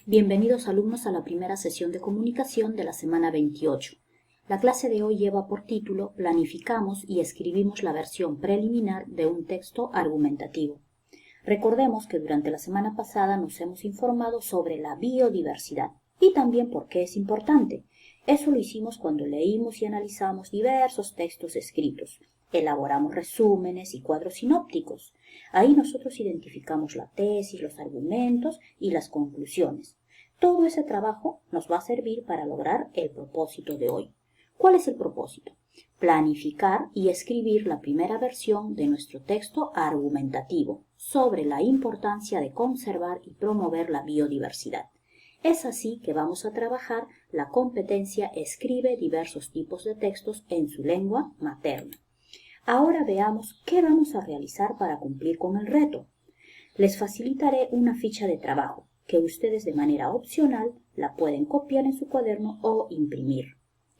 Bienvenidos alumnos a la primera sesión de comunicación de la semana 28. La clase de hoy lleva por título Planificamos y escribimos la versión preliminar de un texto argumentativo. Recordemos que durante la semana pasada nos hemos informado sobre la biodiversidad y también por qué es importante. Eso lo hicimos cuando leímos y analizamos diversos textos escritos. Elaboramos resúmenes y cuadros sinópticos. Ahí nosotros identificamos la tesis, los argumentos y las conclusiones. Todo ese trabajo nos va a servir para lograr el propósito de hoy. ¿Cuál es el propósito? Planificar y escribir la primera versión de nuestro texto argumentativo sobre la importancia de conservar y promover la biodiversidad. Es así que vamos a trabajar la competencia Escribe diversos tipos de textos en su lengua materna. Ahora veamos qué vamos a realizar para cumplir con el reto. Les facilitaré una ficha de trabajo que ustedes de manera opcional la pueden copiar en su cuaderno o imprimir.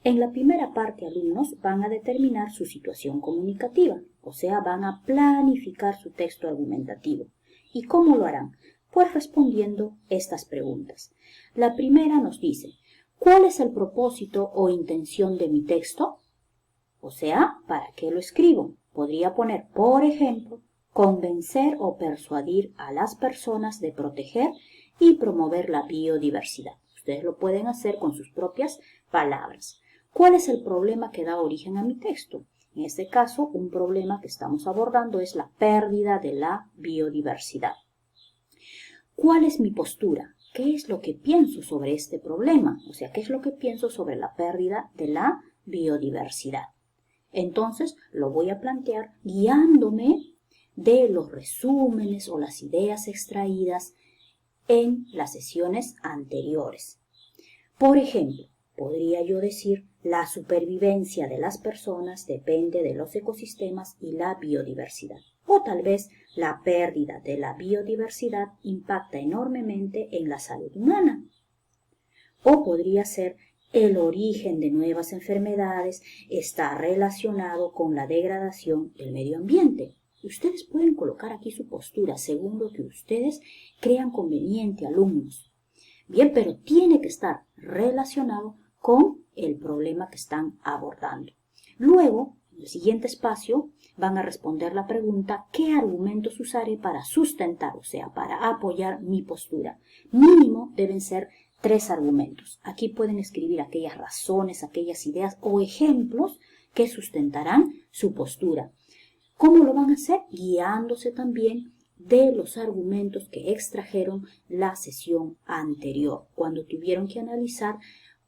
En la primera parte, alumnos van a determinar su situación comunicativa, o sea, van a planificar su texto argumentativo. ¿Y cómo lo harán? Pues respondiendo estas preguntas. La primera nos dice, ¿cuál es el propósito o intención de mi texto? O sea, ¿para qué lo escribo? Podría poner, por ejemplo, convencer o persuadir a las personas de proteger y promover la biodiversidad. Ustedes lo pueden hacer con sus propias palabras. ¿Cuál es el problema que da origen a mi texto? En este caso, un problema que estamos abordando es la pérdida de la biodiversidad. ¿Cuál es mi postura? ¿Qué es lo que pienso sobre este problema? O sea, ¿qué es lo que pienso sobre la pérdida de la biodiversidad? Entonces, lo voy a plantear guiándome de los resúmenes o las ideas extraídas en las sesiones anteriores. Por ejemplo, podría yo decir, la supervivencia de las personas depende de los ecosistemas y la biodiversidad. O tal vez la pérdida de la biodiversidad impacta enormemente en la salud humana. O podría ser, el origen de nuevas enfermedades está relacionado con la degradación del medio ambiente. Ustedes pueden colocar aquí su postura según lo que ustedes crean conveniente, alumnos. Bien, pero tiene que estar relacionado con el problema que están abordando. Luego, en el siguiente espacio, van a responder la pregunta ¿qué argumentos usaré para sustentar, o sea, para apoyar mi postura? Mínimo deben ser 3 argumentos. Aquí pueden escribir aquellas razones, aquellas ideas o ejemplos que sustentarán su postura. ¿Cómo lo van a hacer? Guiándose también de los argumentos que extrajeron la sesión anterior, cuando tuvieron que analizar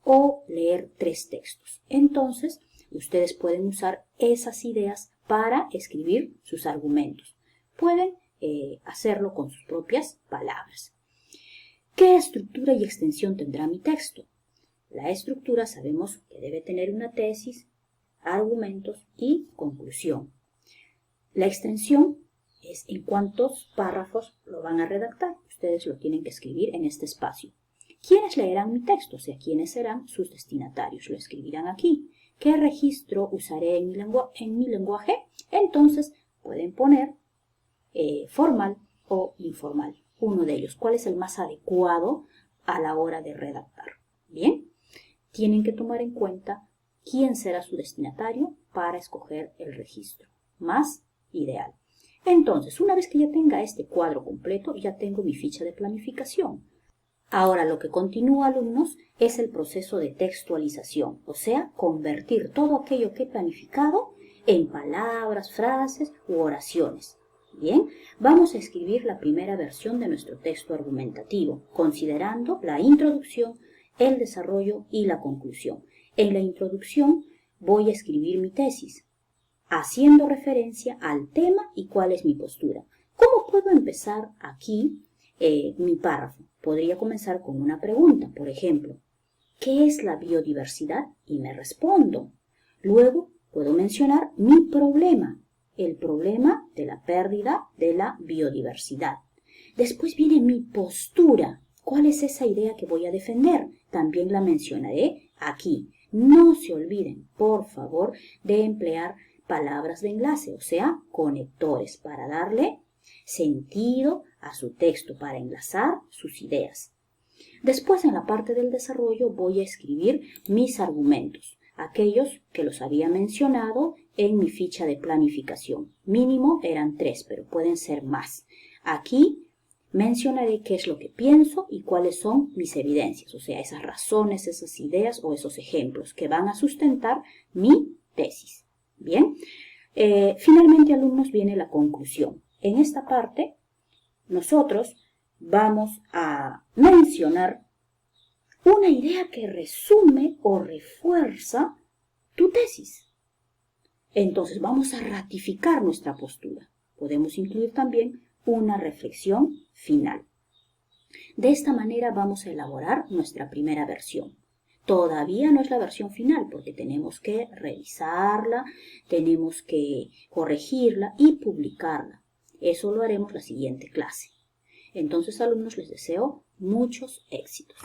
o leer 3 textos. Entonces, ustedes pueden usar esas ideas para escribir sus argumentos. Pueden hacerlo con sus propias palabras. ¿Qué estructura y extensión tendrá mi texto? La estructura sabemos que debe tener una tesis, argumentos y conclusión. La extensión es en cuántos párrafos lo van a redactar. Ustedes lo tienen que escribir en este espacio. ¿Quiénes leerán mi texto? O sea, ¿quiénes serán sus destinatarios? Lo escribirán aquí. ¿Qué registro usaré en mi lenguaje? Entonces, pueden poner formal o informal. Uno de ellos. ¿Cuál es el más adecuado a la hora de redactar? Bien, tienen que tomar en cuenta quién será su destinatario para escoger el registro más ideal. Entonces, una vez que ya tenga este cuadro completo, ya tengo mi ficha de planificación. Ahora lo que continúa, alumnos, es el proceso de textualización, o sea, convertir todo aquello que he planificado en palabras, frases u oraciones. Bien, vamos a escribir la primera versión de nuestro texto argumentativo, considerando la introducción, el desarrollo y la conclusión. En la introducción voy a escribir mi tesis, haciendo referencia al tema y cuál es mi postura. ¿Cómo puedo empezar aquí mi párrafo? Podría comenzar con una pregunta, por ejemplo, ¿qué es la biodiversidad? Y me respondo. Luego puedo mencionar mi problema, el problema de la pérdida de la biodiversidad. Después viene mi postura. ¿Cuál es esa idea que voy a defender? También la mencionaré aquí. No se olviden, por favor, de emplear palabras de enlace, o sea, conectores, para darle sentido a su texto, para enlazar sus ideas. Después, en la parte del desarrollo, voy a escribir mis argumentos, aquellos que los había mencionado en mi ficha de planificación. Mínimo eran 3, pero pueden ser más. Aquí mencionaré qué es lo que pienso y cuáles son mis evidencias, o sea, esas razones, esas ideas o esos ejemplos que van a sustentar mi tesis. Bien, finalmente, alumnos, viene la conclusión. En esta parte, nosotros vamos a mencionar una idea que resume o refuerza tu tesis. Entonces, vamos a ratificar nuestra postura. Podemos incluir también una reflexión final. De esta manera vamos a elaborar nuestra primera versión. Todavía no es la versión final porque tenemos que revisarla, tenemos que corregirla y publicarla. Eso lo haremos la siguiente clase. Entonces, alumnos, les deseo muchos éxitos.